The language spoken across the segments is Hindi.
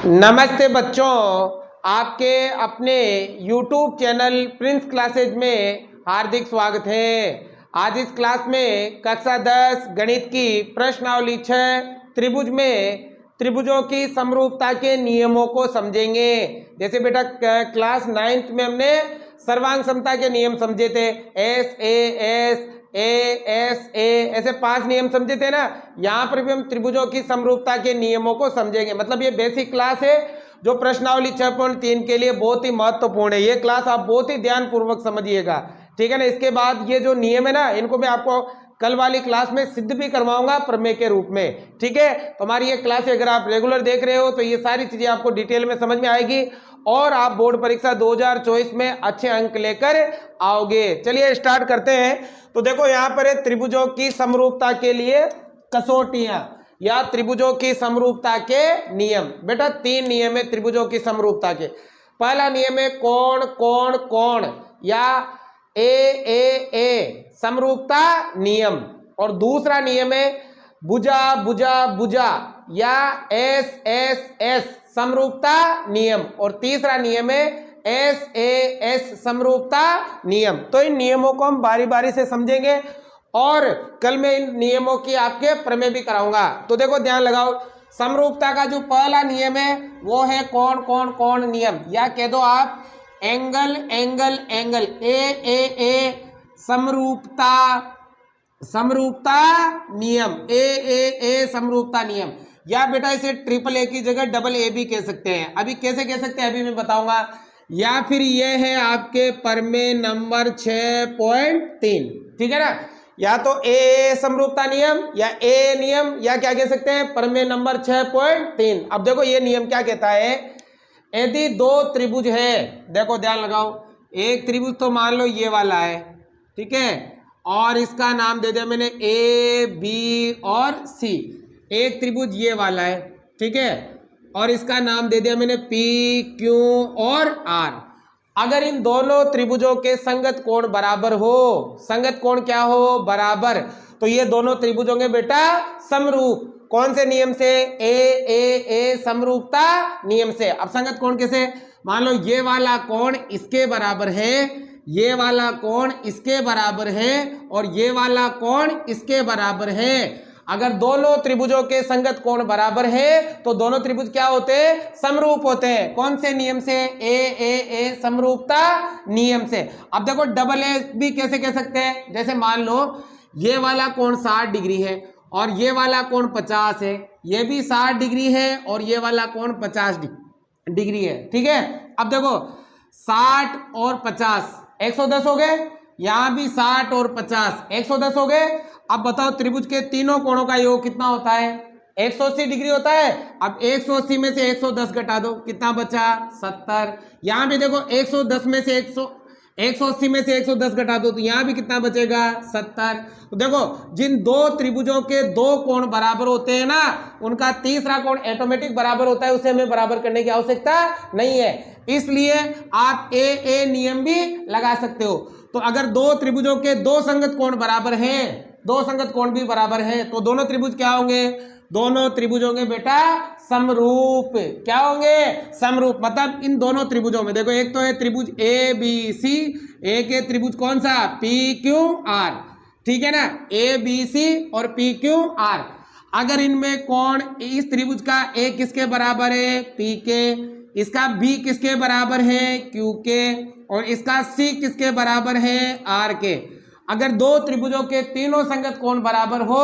नमस्ते बच्चों, आपके अपने YouTube चैनल प्रिंस क्लासेज में हार्दिक स्वागत है। आज इस क्लास में कक्षा 10 गणित की प्रश्नावली 6 त्रिभुज में त्रिभुजों की समरूपता के नियमों को समझेंगे। जैसे बेटा क्लास 9th में हमने सर्वांग समता के नियम समझे थे, एस ए एस ए ऐसे 5 नियम समझे थे ना। यहाँ पर भी हम त्रिभुजों की समरूपता के नियमों को समझेंगे। मतलब ये बेसिक क्लास है जो प्रश्नावली 6.3 के लिए बहुत ही महत्वपूर्ण है। ये क्लास आप बहुत ही ध्यान पूर्वक समझिएगा, ठीक है ना। इसके बाद ये जो नियम है ना, इनको मैं आपको कल वाली क्लास में सिद्ध भी करवाऊंगा प्रमेय के रूप में, ठीक है। तो हमारी ये क्लास अगर आप रेगुलर देख रहे हो तो ये सारी चीजें आपको डिटेल में समझ में आएगी और आप बोर्ड परीक्षा 2024 में अच्छे अंक लेकर आओगे। चलिए स्टार्ट करते हैं। तो देखो यहाँ पर है त्रिभुजों की समरूपता के लिए कसौटियां या त्रिभुजों की समरूपता के नियम। बेटा 3 नियम है त्रिभुजों की समरूपता के। पहला नियम है कोण कोण कोण या ए समरूपता नियम, और दूसरा नियम है भुजा भुजा भुजा या एस समरूपता नियम, और तीसरा नियम है एस समरूपता नियम। तो इन नियमों को हम बारी बारी से समझेंगे और कल मैं इन नियमों की आपके प्रमेय भी कराऊंगा। तो देखो ध्यान लगाओ, समरूपता का जो पहला नियम है वो है कोण कोण कोण नियम, या कह दो आप एंगल एंगल एंगल ए समरूपता समरूपता नियम ए समरूपता नियम, या बेटा इसे ट्रिपल ए की जगह डबल ए भी कह सकते हैं। अभी कैसे कह सकते हैं अभी मैं बताऊंगा। या फिर ये है आपके प्रमेय नंबर 6.3, ठीक है ना। या तो ए समरूपता नियम या ए नियम, या क्या कह सकते हैं प्रमेय नंबर 6.3। अब देखो ये नियम क्या कहता है, यदि 2 त्रिभुज है, देखो ध्यान लगाओ, एक त्रिभुज तो मान लो ये वाला है, ठीक है, और इसका नाम दे दिया मैंने ए बी और सी। एक त्रिभुज ये वाला है, ठीक है, और इसका नाम दे दिया मैंने पी क्यू और आर। अगर इन दोनों त्रिभुजों के संगत कोण बराबर हो, संगत कोण क्या हो, बराबर, तो ये दोनों त्रिभुज होंगे बेटा समरूप। कौन से नियम से, ए समरूपता नियम से। अब संगत कोण कैसे, मान लो ये वाला कोण इसके बराबर है, ये वाला कोण इसके बराबर है, और ये वाला कोण इसके बराबर है। अगर दोनों त्रिभुजों के संगत कोण बराबर है तो दोनों त्रिभुज क्या होते हैं, समरूप होते हैं। कौन से नियम से, ए समरूपता नियम से। अब देखो डबल ए भी कैसे कह सकते हैं, जैसे मान लो ये वाला कोण 60 डिग्री है और ये वाला कोण 50 है, ये भी 60 डिग्री है और ये वाला कोण 50 डिग्री है, ठीक है। अब देखो 60 और 50 110 हो गए, यहां भी 60 और 50 110 हो गए। अब बताओ त्रिभुज के तीनों कोणों का योग कितना होता है, 180 डिग्री होता है। अब 180 में से 110 घटा दो, कितना बचा, 70। यहां भी देखो 110 में से 180 में से 110 घटा दो तो यहां भी कितना बचेगा, 70। तो देखो जिन 2 त्रिभुजों के 2 कोण बराबर होते हैं ना, उनका तीसरा कोण ऑटोमेटिक बराबर होता है, उसे हमें बराबर करने की आवश्यकता नहीं है। इसलिए आप ए नियम भी लगा सकते हो। तो अगर 2 त्रिभुजों के 2 संगत कोण बराबर हैं, 2 संगत कोण भी बराबर हैं, तो दोनों त्रिभुज क्या होंगे, दोनों त्रिभुज होंगे बेटा समरूप। क्या होंगे, समरूप। मतलब इन दोनों त्रिभुजों में देखो, एक तो है त्रिभुज ए बी सी, एक है त्रिभुज कौन सा, पी क्यू आर, ठीक है ना, ए बी सी और पी क्यू आर। अगर इनमें कोण, इस त्रिभुज का ए किसके बराबर है, पी के, इसका बी किसके बराबर है, क्यू के, और इसका सी किसके बराबर है, आर के। अगर 2 त्रिभुजों के तीनों संगत कोण बराबर हो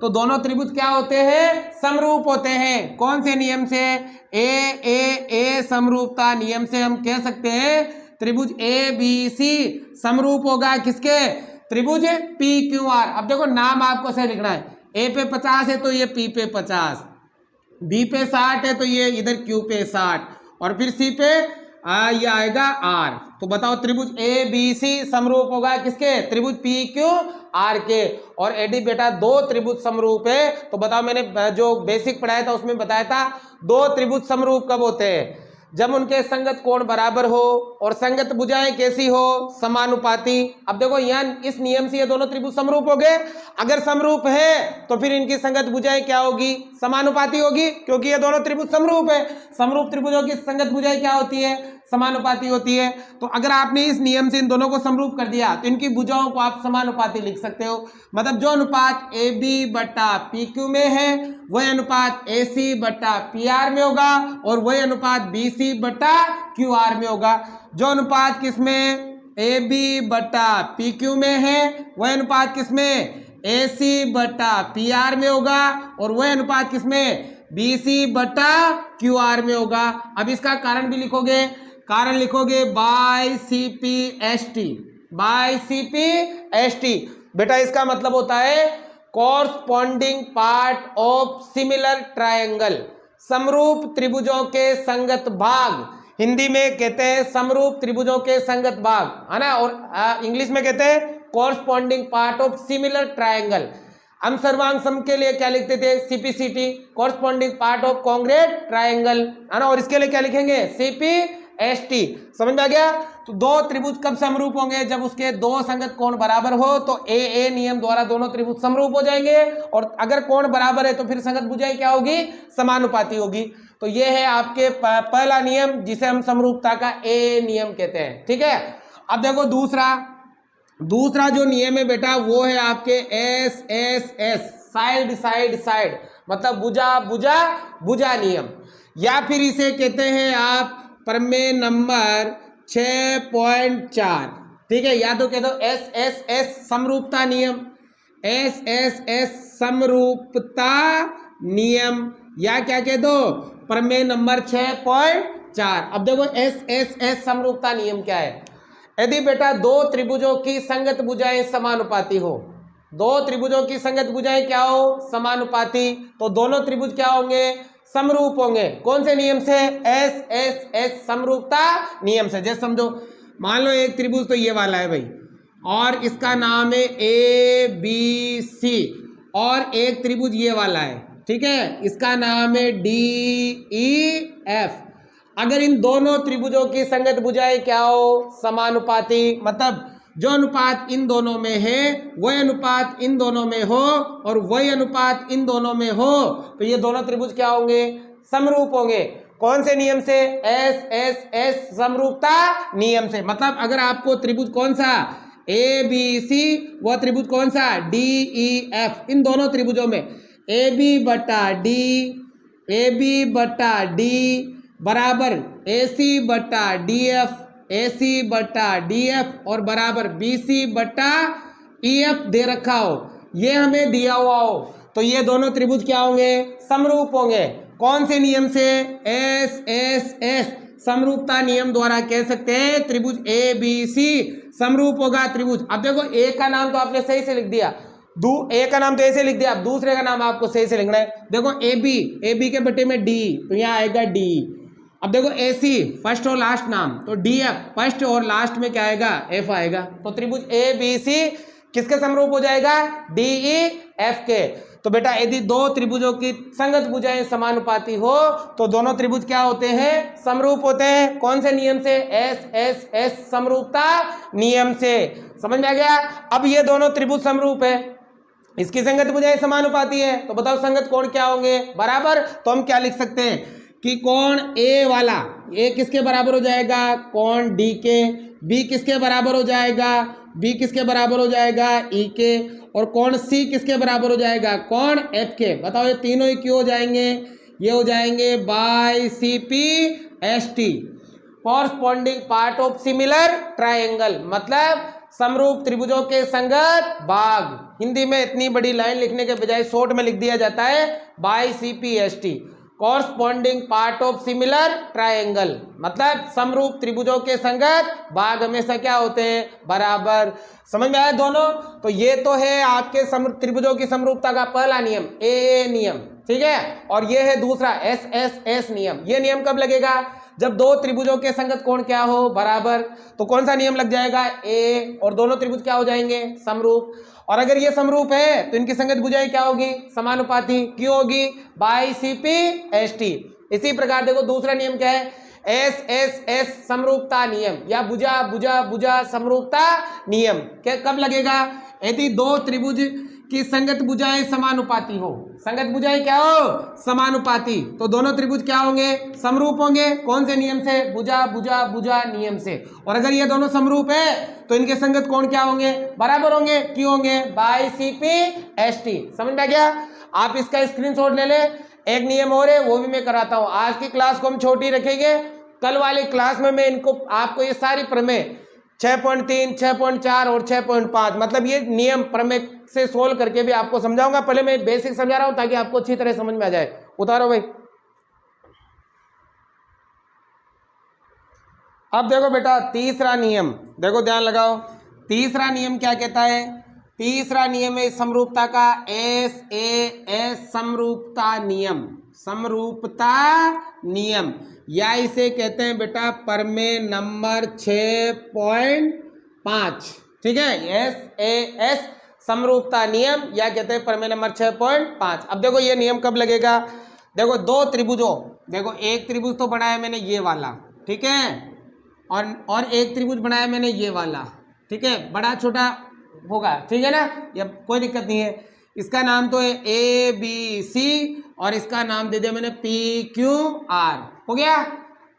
तो दोनों त्रिभुज क्या होते हैं, समरूप होते हैं। कौन से नियम से, ए समरूपता नियम से हम कह सकते हैं त्रिभुज ए बी सी समरूप होगा किसके, त्रिभुज पी क्यू आर। अब देखो नाम आपको सही लिखना है, ए पे 50 है तो ये पी पे 50, बी पे 60 है तो ये इधर क्यू पे 60, और फिर सी पे ये आएगा आर। तो बताओ त्रिभुज ए बी सी समरूप होगा किसके, त्रिभुज पी क्यू आर के। और यदि बेटा 2 त्रिभुज समरूप है तो बताओ, मैंने जो बेसिक पढ़ाया था उसमें बताया था 2 त्रिभुज समरूप कब होते हैं, जब उनके संगत कोण बराबर हो और संगत भुजाएं कैसी हो, समानुपाती। अब देखो यहाँ इस नियम से ये दोनों त्रिभुज समरूप हो गए। अगर समरूप है तो फिर इनकी संगत भुजाएं क्या होगी, समानुपाती होगी, क्योंकि ये दोनों त्रिभुज समरूप है। समरूप त्रिभुजों की संगत भुजाएं क्या होती है, समानुपाती होती है। तो अगर आपने इस नियम से इन दोनों को समरूप कर दिया तो इनकी भुजाओं को आप समानुपाती लिख सकते हो। मतलब जो अनुपात ए बी बटा पी क्यू में है वही अनुपात ए सी बटा पी आर में होगा और वही अनुपात बी सी बटा क्यू आर में होगा। जो अनुपात किसमें ए बी बटा पी क्यू में है वह अनुपात किसमें ए सी बटा पी आर में होगा और वह अनुपात किसमें बी सी बटा क्यू आर में होगा। अब इसका कारण भी लिखोगे, कारण लिखोगे by C P S T, by C P S T. बेटा इसका मतलब होता है corresponding part of similar triangle, समरूप त्रिभुजों के संगत भाग। हिंदी में कहते हैं समरूप त्रिभुजों के संगत भाग, है ना, और इंग्लिश में कहते हैं corresponding part of similar triangle. हम सर्वांग सम के लिए क्या लिखते थे, CPCT, corresponding part of congruent triangle, है ना, और इसके लिए क्या लिखेंगे, सीपीएसटी। समझ में आ गया। तो दो त्रिभुज कब समरूप होंगे, जब उसके दो संगत कोण बराबर हो तो ए नियम द्वारा दोनों त्रिभुज समरूप हो जाएंगे, और अगर कोण बराबर है तो फिर संगत भुजाएं क्या होगी, समानुपाती होगी। तो ये है आपके पहला नियम जिसे हम समरूपता का ए नियम कहते हैं। ठीक है। अब देखो दूसरा जो नियम है बेटा वो है आपके S S S, side side side, मतलब भुजा भुजा भुजा नियम, या फिर इसे कहते हैं आप प्रमेय नंबर 6.4। ठीक है, या तो कह दो एस एस एस समरूपता नियम, एस एस एस समरूपता नियम, या क्या कह दो प्रमेय नंबर 6.4। अब देखो एस एस एस समरूपता नियम क्या है। यदि बेटा दो त्रिभुजों की संगत भुजाएं समानुपाती हो, दो त्रिभुजों की संगत भुजाएं क्या हो, समानुपाती, तो दोनों त्रिभुज क्या होंगे, समरूप होंगे। कौन से नियम से, एस एस एस समरूपता नियम से। जैसे समझो, मान लो एक त्रिभुज तो ये वाला है भाई, और इसका नाम है ए बी सी, और एक त्रिभुज ये वाला है, ठीक है, इसका नाम है डी ई एफ। अगर इन दोनों त्रिभुजों की संगत भुजाएं क्या हो, समानुपाती, मतलब जो अनुपात इन दोनों में है वही अनुपात इन दोनों में हो और वही अनुपात इन दोनों में हो, तो ये दोनों त्रिभुज क्या होंगे, समरूप होंगे। कौन से नियम से, एस एस एस समरूपता नियम से। मतलब अगर आपको त्रिभुज कौन सा, ए बी सी, वह त्रिभुज कौन सा, डी ई एफ, इन दोनों त्रिभुजों में ए बी बटा डी बराबर ए सी बटा डी एफ, ए सी बटा डी एफ और बराबर बी सी बटा ई एफ दे रखा हो, ये हमें दिया हुआ हो, तो ये दोनों त्रिभुज क्या होंगे, समरूप होंगे। कौन से नियम से, एस एस एस समरूपता नियम द्वारा कह सकते हैं त्रिभुज ए बी सी समरूप होगा त्रिभुज। अब देखो ए का नाम तो आपने सही से लिख दिया, ए का नाम तो ऐसे लिख दिया, अब दूसरे का नाम आपको सही से लिखना है। देखो ए बी के बटे में डी, तो यहाँ आएगा डी। अब देखो ए सी फर्स्ट और लास्ट नाम, तो डी एफ फर्स्ट और लास्ट में क्या आएगा, एफ आएगा। तो त्रिभुज ए बी सी किसके समरूप हो जाएगा, डी ई एफ के। तो बेटा यदि दो त्रिभुजों की संगत भुजाएं समानुपाती हो तो दोनों त्रिभुज क्या होते हैं, समरूप होते हैं। कौन से नियम से, एस एस एस समरूपता नियम से। समझ में आ गया। अब ये दोनों त्रिभुज समरूप है, इसकी संगत भुजाएं समानुपाती है, तो बताओ संगत कोण क्या होंगे, बराबर। तो हम क्या लिख सकते हैं कि कोण ए वाला, ए किसके बराबर हो जाएगा, कोण डी के, बी किसके बराबर हो जाएगा, बी किसके बराबर हो जाएगा, ई के, और कोण सी किसके बराबर हो जाएगा, कोण एफ के। बताओ ये तीनों ही क्यों हो जाएंगे, ये हो जाएंगे by C P S T, corresponding part of similar triangle, मतलब समरूप त्रिभुजों के संगत भाग। हिंदी में इतनी बड़ी लाइन लिखने के बजाय शॉर्ट में लिख दिया जाता है by C P S T, corresponding part of similar triangle, मतलब समरूप त्रिभुजों के संगत भाग हमेशा क्या होते हैं, बराबर। समझ में आया दोनों। तो ये तो है आपके त्रिभुजों की समरूपता का पहला नियम, ए नियम, ठीक है। और ये है दूसरा एस एस एस नियम। ये नियम कब लगेगा, जब दो त्रिभुजों के संगत कोण क्या हो, बराबर। तो कौन सा नियम लग जाएगा, ए, और दोनों त्रिभुज क्या हो जाएंगे, समरूप। और अगर ये समरूप है तो इनकी संगत भुजाएं क्या होगी, समानुपाती। क्यों होगी, by C P S T. इसी प्रकार देखो दूसरा नियम क्या है, एस एस एस समरूपता नियम या भुजा भुजा भुजा समरूपता नियम क्या कब लगेगा? यदि दो त्रिभुज की संगत भुजाएं समानुपाती हो। संगत भुजाएं क्या हो? समानुपाती। तो दोनों त्रिभुज क्या होंगे? समरूप होंगे। कौन से नियम से? भुजा भुजा भुजा नियम से। और अगर ये दोनों समरूप है तो इनके संगत कोण क्या होंगे? बराबर होंगे। क्यों होंगे? Bye CP ST. समझ में आ गया? आप इसका स्क्रीनशॉट ले ले। एक नियम और है वो भी मैं कराता हूं। आज की क्लास को हम छोटी रखेंगे, कल वाली क्लास में मैं इनको आपको ये सारी प्रमेय 6.3, 6.4 और 6.5 मतलब ये नियम प्रमेय से सोल्व करके भी आपको समझाऊंगा। पहले मैं बेसिक समझा रहा हूं ताकि आपको अच्छी तरह समझ में आ जाए। उतारो भाई। अब देखो बेटा तीसरा नियम, देखो ध्यान लगाओ। तीसरा नियम क्या कहता है? तीसरा नियम है समरूपता का एस ए एस समरूपता नियम। समरूपता नियम या इसे कहते हैं बेटा प्रमेय नंबर 6.5। ठीक है, एस ए एस समरूपता नियम या कहते हैं प्रमेय नंबर 6.5। अब देखो ये नियम कब लगेगा? देखो दो त्रिभुजों, देखो एक त्रिभुज तो बनाया मैंने ये वाला, ठीक है, और एक त्रिभुज बनाया मैंने ये वाला, ठीक है, बड़ा छोटा होगा, ठीक है ना, ये कोई दिक्कत नहीं है। इसका नाम तो है ए बी सी और इसका नाम दे दिया मैंने पी क्यू आर। हो गया।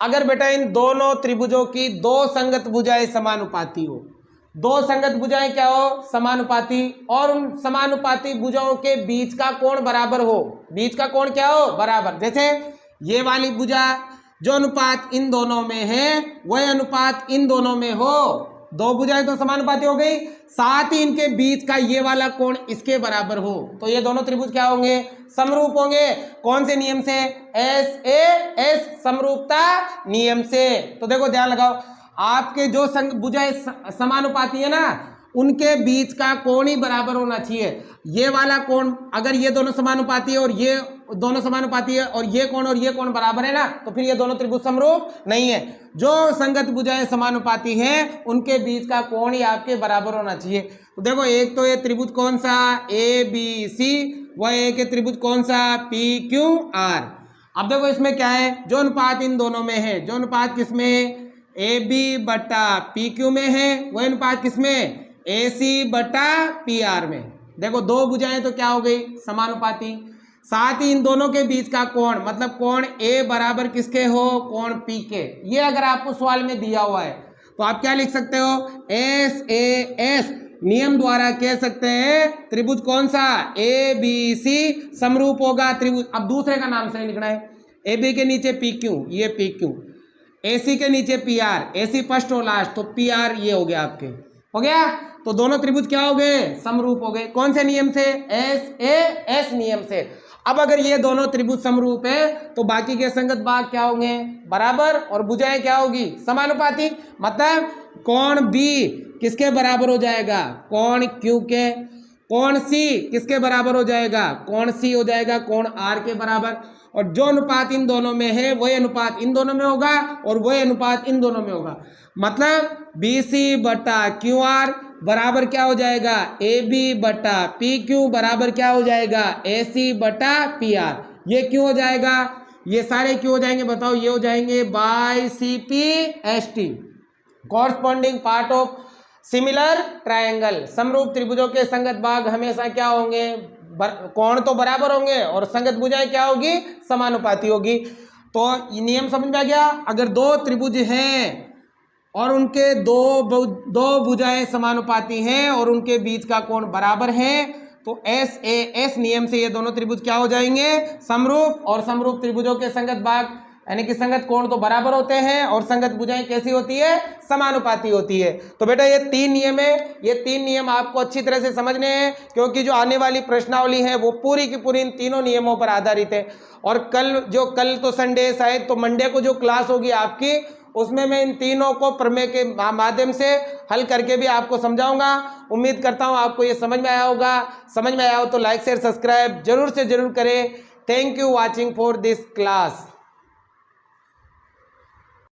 अगर बेटा इन दोनों त्रिभुजों की दो संगत भुजाएं समानुपाती हो, दो संगत भुजाएं क्या हो? समानुपाती, और उन समानुपाती भुजाओं के बीच का कोण बराबर हो। बीच का कोण क्या हो? बराबर। जैसे ये वाली भुजा जो अनुपात इन दोनों में है वह अनुपात इन दोनों में हो। दो भुजाएं तो समानुपाती हो गई, साथ ही इनके बीच का ये वाला कोण इसके बराबर हो, तो ये दोनों त्रिभुज क्या होंगे? समरूप होंगे। कौन से नियम से? एस ए एस समरूपता नियम से। तो देखो ध्यान लगाओ, आपके जो भुजाएं समानुपाती है ना उनके बीच का कोण ही बराबर होना चाहिए। ये वाला कोण अगर ये दोनों समानुपाती है और ये दोनों समानुपाती है और ये कोण बराबर है ना, तो फिर ये दोनों त्रिभुज समरूप नहीं है। जो संगत भुजाएं समानुपाती हैं उनके बीच का कोण ही आपके बराबर होना चाहिए। तो देखो एक तो ये त्रिभुज कौन सा? A B C. वह एक त्रिभुज कौन सा? P Q R. अब देखो इसमें क्या है? जो अनुपात इन दोनों में है, जो अनुपात किसमें? ए बी बटा पी क्यू में है, वह अनुपात किसमें? ए सी बटा पी आर में। देखो दो भुजाएं तो क्या हो गई? समानुपाती। साथ ही इन दोनों के बीच का कोण मतलब कोण ए बराबर किसके हो? कोण पी के। ये अगर आपको सवाल में दिया हुआ है तो आप क्या लिख सकते हो? एस ए एस नियम द्वारा कह सकते हैं त्रिभुज कौन सा? ए बी सी समरूप होगा त्रिभुज। अब दूसरे का नाम से नहीं लिखना है। ए बी के नीचे पी क्यू, ये पी क्यू, ए सी के नीचे पी आर, ए सी फर्स्ट और लास्ट, तो पी आर ये हो गया आपके। हो गया। तो दोनों त्रिभुज क्या हो गए? समरूप हो गए। कौन से नियम से? एस ए एस नियम से। अब अगर ये दोनों त्रिभुज समरूप है तो बाकी के संगत भाग क्या होंगे? बराबर। और भुजाएं क्या होगी? समानुपाती। मतलब कोण बी किसके बराबर हो जाएगा? कोण क्यू के। कोण सी किसके बराबर हो जाएगा? कोण सी हो जाएगा कोण आर के बराबर। और जो अनुपात इन दोनों में है वही अनुपात इन दोनों में होगा और वही अनुपात इन दोनों में होगा। मतलब बी सी बटा क्यू आर बराबर क्या हो जाएगा? ए बी बटा पी क्यू बराबर क्या हो जाएगा? ए सी बटा पी आर। ये क्यों हो जाएगा? ये सारे क्यों हो जाएंगे बताओ? ये हो जाएंगे by C P S T, corresponding part of similar triangle. समरूप त्रिभुजों के संगत भाग हमेशा क्या होंगे? कोण तो बराबर होंगे और संगत भुजाएं क्या होगी? समानुपाती होगी। तो ये नियम समझ में आ गया। अगर दो त्रिभुज हैं और उनके दो भुजाएं समानुपाती हैं और उनके बीच का कोण बराबर है तो एस ए एस नियम से ये दोनों त्रिभुज क्या हो जाएंगे? समरूप। और समरूप त्रिभुजों के संगत भाग यानी कि संगत कोण तो बराबर होते हैं और संगत भुजाएं कैसी होती है? समानुपाती होती है। तो बेटा ये तीन नियम है, ये तीन नियम आपको अच्छी तरह से समझने हैं क्योंकि जो आने वाली प्रश्नावली है वो पूरी की पूरी इन तीनों नियमों पर आधारित है। और कल तो संडे शायद, तो मंडे को जो क्लास होगी आपकी उसमें मैं इन तीनों को प्रमेय के माध्यम से हल करके भी आपको समझाऊंगा। उम्मीद करता हूं आपको ये समझ में आया होगा। समझ में आया हो तो लाइक शेयर सब्सक्राइब जरूर से जरूर करें। Thank you watching for this class.